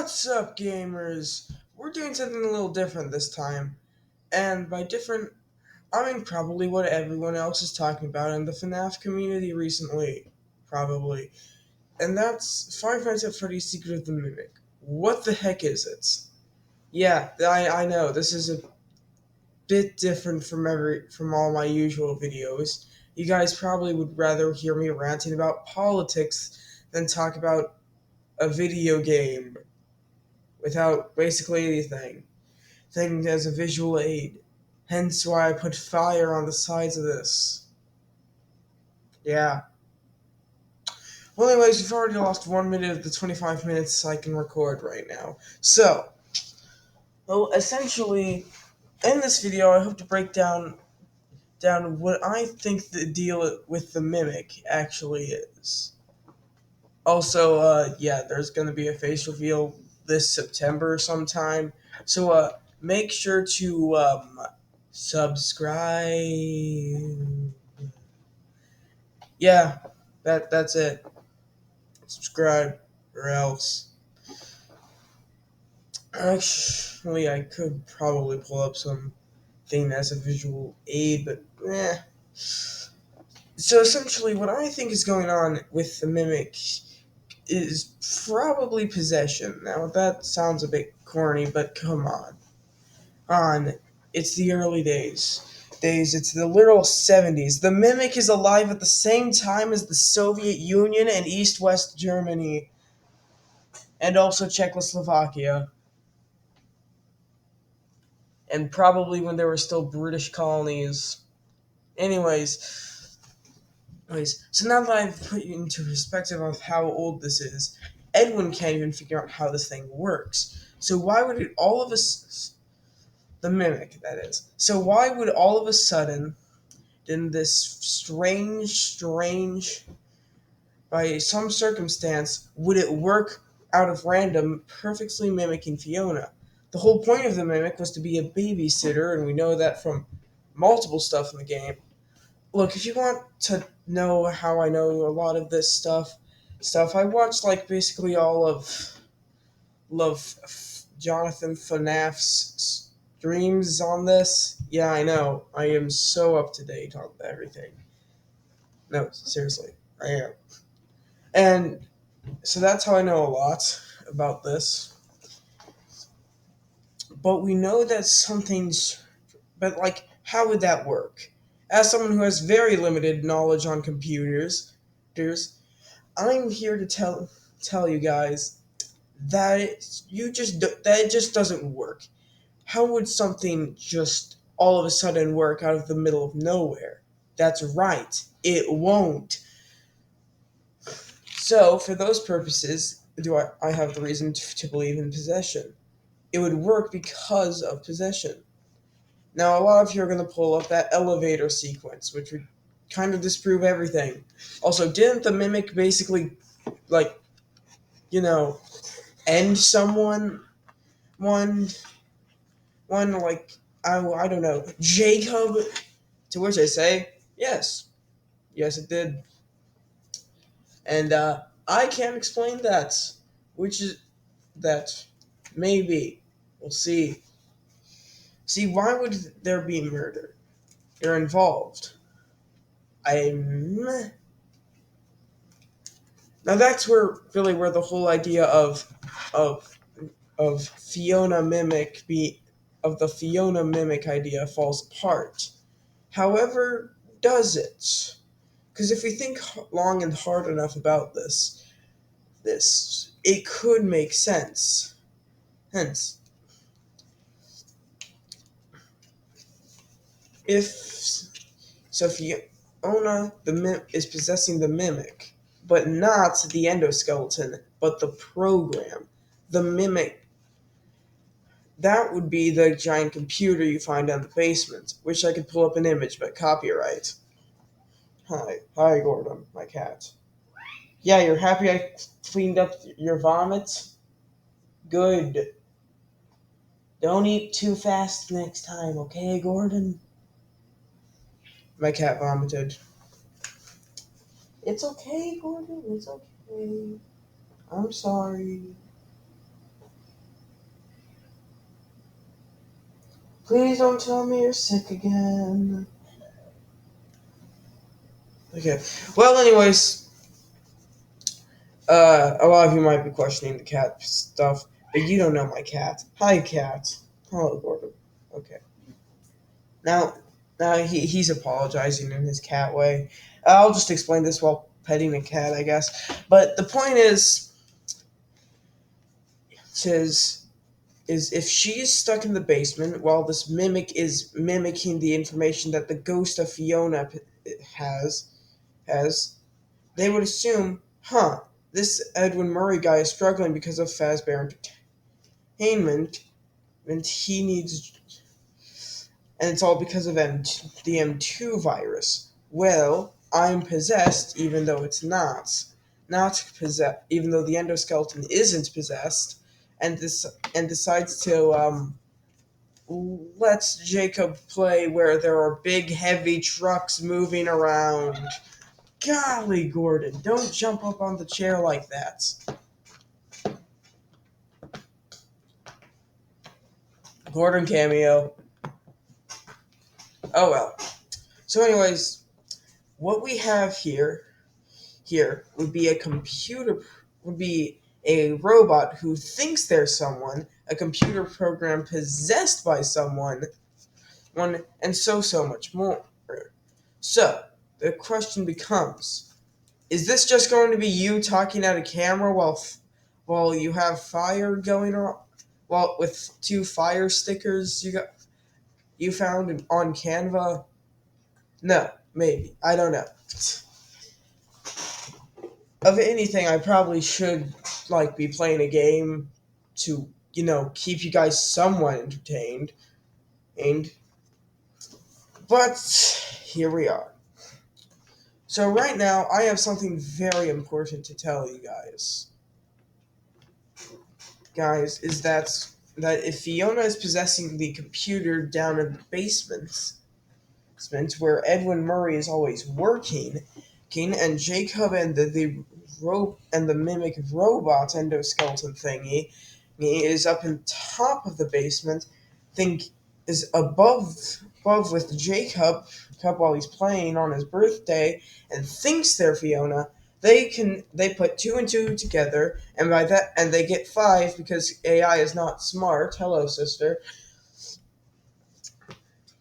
What's up, gamers? We're doing something a little different this time. And by different, I mean probably what everyone else is talking about in the FNAF community recently. Probably. And that's Five Nights at Freddy's Secret of the Mimic. What the heck is it? Yeah, I know, this is a bit different from all my usual videos. You guys probably would rather hear me ranting about politics than talk about a video game without basically anything. Thing as a visual aid. Hence why I put fire on the sides of this. Yeah. Well, anyways, we've already lost 1 minute of the 25 minutes I can record right now. So, well, essentially, in this video, I hope to break down what I think the deal with the mimic actually is. Also, yeah, there's gonna be a face reveal this September sometime. So, make sure to subscribe. Yeah, that's it. Subscribe or else. Actually, I could probably pull up something as a visual aid, but eh. So essentially, what I think is going on with the mimic is probably possession. Now that sounds a bit corny, but come on, it's the early days. It's the literal 70s. The Mimic is alive at the same time as the Soviet Union and East West Germany, and also Czechoslovakia. And probably when there were still British colonies. Anyways, so now that I've put you into perspective of how old this is, Edwin can't even figure out how this thing works. So why would it all of us, the Mimic, that is, so why would all of a sudden in this strange, by some circumstance, would it work out of random, perfectly mimicking Fiona? The whole point of the mimic was to be a babysitter, and we know that from multiple stuff in the game. Look, if you want to know how I know a lot of this stuff I watched like basically all of Jonathan FNAF's streams on this. Yeah, I know. I am so up to date on everything. No, seriously, I am. And so that's how I know a lot about this. But we know that something's. But, like, how would that work? As someone who has very limited knowledge on computers, I'm here to tell you guys that it just doesn't work. How would something just all of a sudden work out of the middle of nowhere? That's right, it won't. So, for those purposes, I have the reason to believe in possession. It would work because of possession. Now, a lot of you are going to pull up that elevator sequence, which would kind of disprove everything. Also, didn't the mimic basically, like, end someone? One, like, I don't know, Jacob? To which I say, yes. Yes, it did. And, I can't explain that. Which is that maybe we'll see. See, why would there be murder? You're involved. I'm now that's where the whole idea of Fiona mimic be of the Fiona mimic idea falls apart. However, does it? Because if we think long and hard enough about this it could make sense. Hence, if Fiona is possessing the mimic, but not the endoskeleton, but the program, the mimic, that would be the giant computer you find in the basement. Wish I could pull up an image, but copyright. Hi, Gordon, my cat. Yeah, you're happy I cleaned up your vomit? Good. Don't eat too fast next time, okay, Gordon? My cat vomited. It's okay, Gordon. It's okay. I'm sorry. Please don't tell me you're sick again. Okay. Well, anyways, a lot of you might be questioning the cat stuff, but you don't know my cat. Hi, cat. Hello, Gordon. Okay. Now, he's apologizing in his cat way. I'll just explain this while petting a cat, I guess. But the point is if she is stuck in the basement while this mimic is mimicking the information that the ghost of Fiona has has, they would assume, this Edwin Murray guy is struggling because of Fazbear Entertainment, and he needs, and it's all because of the M2 virus. Well, I'm possessed, even though it's not possessed, even though the endoskeleton isn't possessed, and this and decides to let Jacob play where there are big, heavy trucks moving around. Golly, Gordon, don't jump up on the chair like that. Gordon cameo. Oh well. So, anyways, what we have here would be would be a robot who thinks there's someone, a computer program possessed by someone, and so much more. So the question becomes: is this just going to be you talking at a camera while you have fire going on? Well, with two fire stickers you found on Canva? No, maybe, I don't know. Of anything, I probably should be playing a game to keep you guys somewhat entertained. And but here we are. So right now, I have something very important to tell you guys. Guys, is that if Fiona is possessing the computer down in the basement where Edwin Murray is always working, and Jacob and the mimic robot endoskeleton thingy is up in top of the basement, think is above with Jacob while he's playing on his birthday, and thinks they're Fiona. They put two and two together, and by that and they get five because AI is not smart. Hello, sister.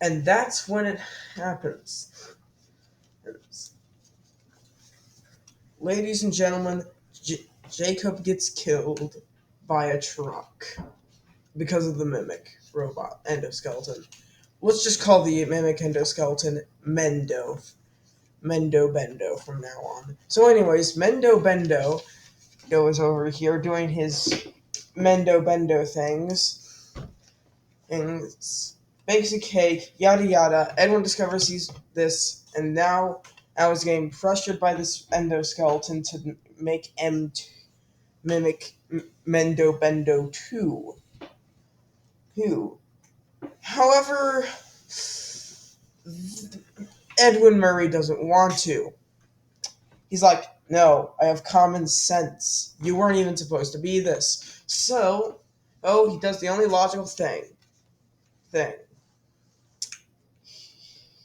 And that's when it happens. Ladies and gentlemen, Jacob gets killed by a truck because of the mimic robot endoskeleton. Let's just call the mimic endoskeleton Mendo Bendo from now on. So, anyways, Mendo Bendo goes over here doing his Mendo Bendo things and bakes a cake, yada yada. Edwin discovers this, and now I was getting pressured by this endoskeleton to make mimic Mendo Bendo 2. However, Edwin Murray doesn't want to. He's like, no, I have common sense. You weren't even supposed to be this. So, he does the only logical thing.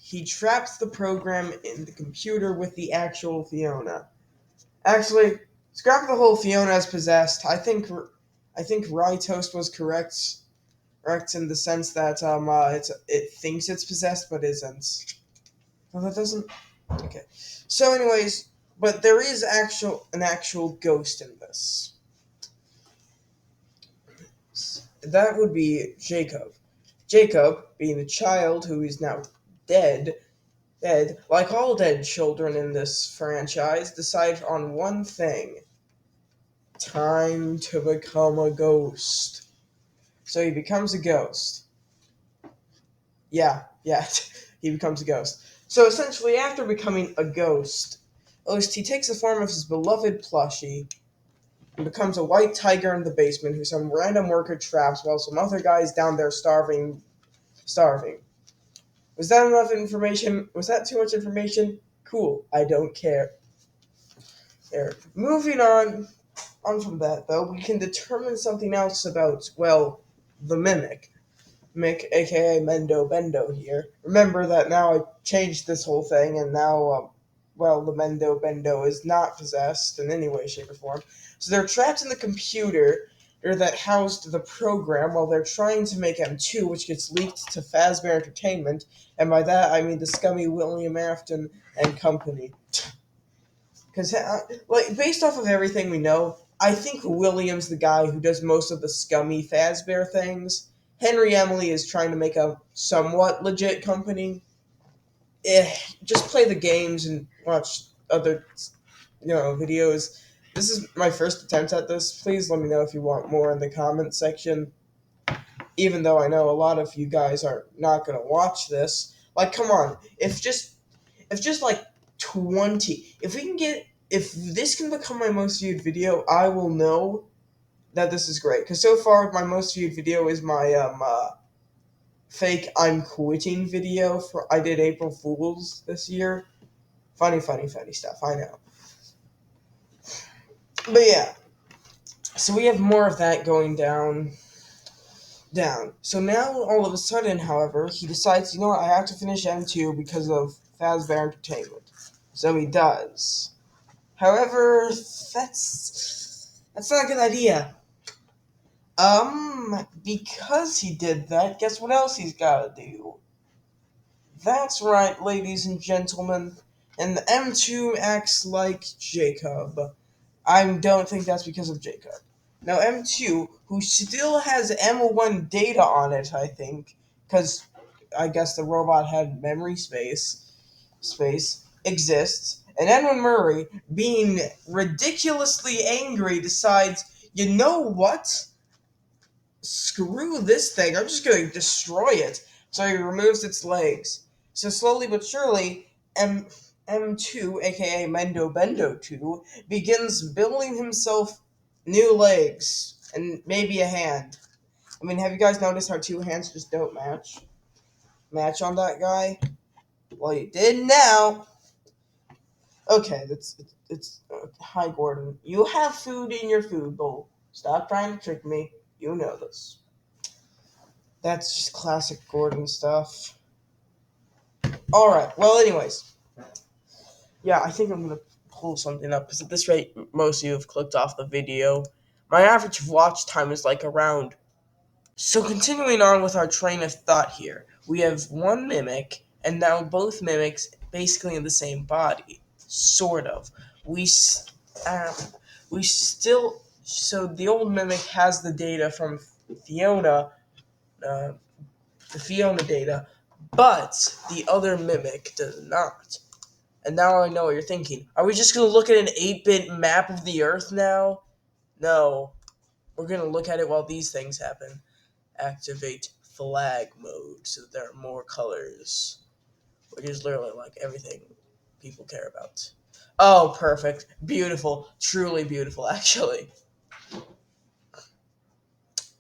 He traps the program in the computer with the actual Fiona. Actually, scrap the whole Fiona as possessed. I think Rye Toast was correct in the sense that it thinks it's possessed but isn't. No, that doesn't. Okay. So, anyways, but there is an actual ghost in this. That would be Jacob. Jacob, being a child who is now dead, like all dead children in this franchise, decide on one thing: time to become a ghost. So he becomes a ghost. Yeah, he becomes a ghost. So essentially, after becoming a ghost, he takes the form of his beloved plushie and becomes a white tiger in the basement who some random worker traps while some other guy's down there starving. Was that enough information? Was that too much information? Cool, I don't care. Moving on from that, though, we can determine something else about, well, the mimic. Mick, aka Mendo Bendo here. Remember that now I changed this whole thing, and now, well, the Mendo Bendo is not possessed in any way, shape, or form. So they're trapped in the computer that housed the program while they're trying to make M2, which gets leaked to Fazbear Entertainment, and by that I mean the scummy William Afton and company. Because, like, based off of everything we know, I think William's the guy who does most of the scummy Fazbear things. Henry Emily is trying to make a somewhat legit company. Just play the games and watch other, videos. This is my first attempt at this. Please let me know if you want more in the comments section. Even though I know a lot of you guys are not gonna watch this. Like, come on, if just like 20, if this can become my most viewed video, I will know that this is great. Because so far, my most viewed video is my fake I'm quitting video for I did April Fools this year. Funny stuff, I know. But yeah, so we have more of that going down. So now, all of a sudden, however, he decides, you know what, I have to finish M2 because of Fazbear Entertainment. So he does. However, that's not a good idea. Because he did that, guess what else he's gotta do? That's right, ladies and gentlemen. And the M2 acts like Jacob. I don't think that's because of Jacob. Now, M2, who still has M1 data on it, I think, because I guess the robot had memory space exists, and Edwin Murray, being ridiculously angry, decides, you know what? Screw this thing. I'm just going to destroy it. So he removes its legs. So slowly but surely, M2, aka Mendo Bendo 2, begins building himself new legs and maybe a hand. I mean, have you guys noticed how two hands just don't match on that guy? Well, you did now. Okay, it's hi Gordon. You have food in your food bowl. Stop trying to trick me. You know this. That's just classic Gordon stuff. Alright, well, anyways. Yeah, I think I'm gonna pull something up, because at this rate, most of you have clicked off the video. My average watch time is like around. So, continuing on with our train of thought here, we have one mimic, and now both mimics basically in the same body. Sort of. We, um, we still. So, the old mimic has the data from Fiona, uh, the Fiona data, but the other mimic does not. And now I know what you're thinking. Are we just going to look at an 8-bit map of the Earth now? No. We're going to look at it while these things happen. Activate flag mode so that there are more colors. Which is literally like everything people care about. Oh, perfect. Beautiful. Truly beautiful, actually.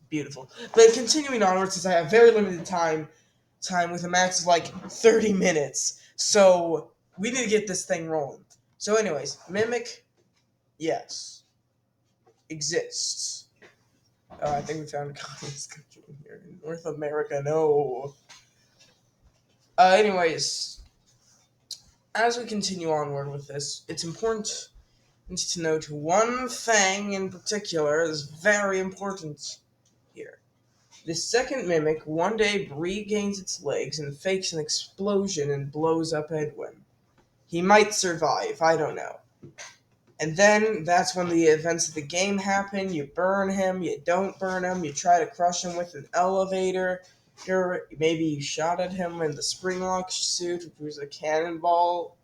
Beautiful. But continuing onward, since I have very limited time with a max of like 30 minutes. So we need to get this thing rolling. So anyways, Mimic, yes, exists. I think we found a communist country here in North America. No. Anyways, as we continue onward with this, it's important to note one thing in particular is very important here. The second mimic one day regains its legs and fakes an explosion and blows up Edwin. He might survive, I don't know. And then that's when the events of the game happen. You burn him, you don't burn him, you try to crush him with an elevator. Maybe you shot at him in the springlock suit, which was a cannonball,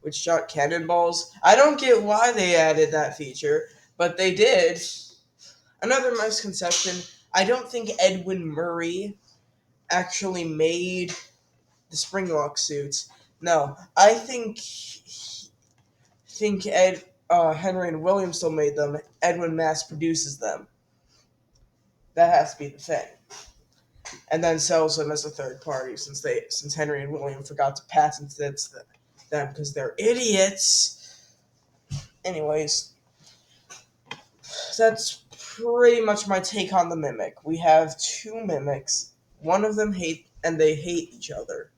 which shot cannonballs. I don't get why they added that feature, but they did. Another misconception, I don't think Edwin Murray actually made the springlock suits. No, I think Henry and William still made them. Edwin mass produces them. That has to be the thing. And then sells them as a third party, since Henry and William forgot to patent them because they're idiots. Anyways, that's pretty much my take on the mimic. We have two mimics. one of them they hate each other.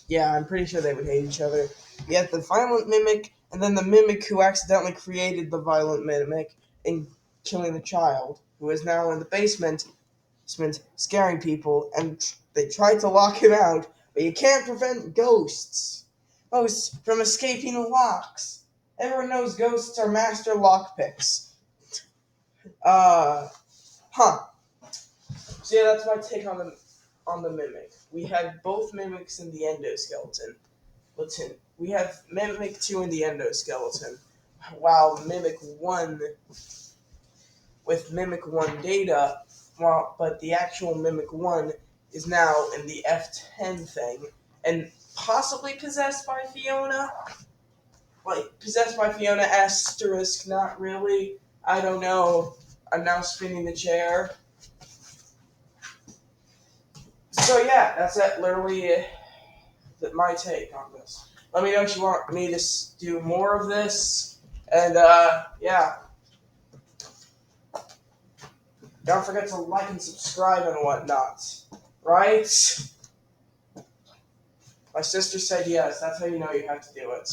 Yeah, I'm pretty sure they would hate each other. Yet the violent mimic, and then the mimic who accidentally created the violent mimic in killing the child, who is now in the basement scaring people, and they tried to lock him out, but you can't prevent ghosts from escaping locks. Everyone knows ghosts are master lockpicks. Uh, huh. So yeah, that's my take on the mimic. We had both mimics in the endoskeleton. We have Mimic 2 in the endoskeleton, while Mimic 1 with Mimic 1 data, but the actual Mimic 1 is now in the F10 thing, and possibly possessed by Fiona? Like, possessed by Fiona asterisk, not really. I don't know. I'm now spinning the chair. So yeah, that's it. Literally my take on this. Let me know if you want me to do more of this. And yeah, don't forget to like and subscribe and whatnot. Right? My sister said yes. That's how you know you have to do it.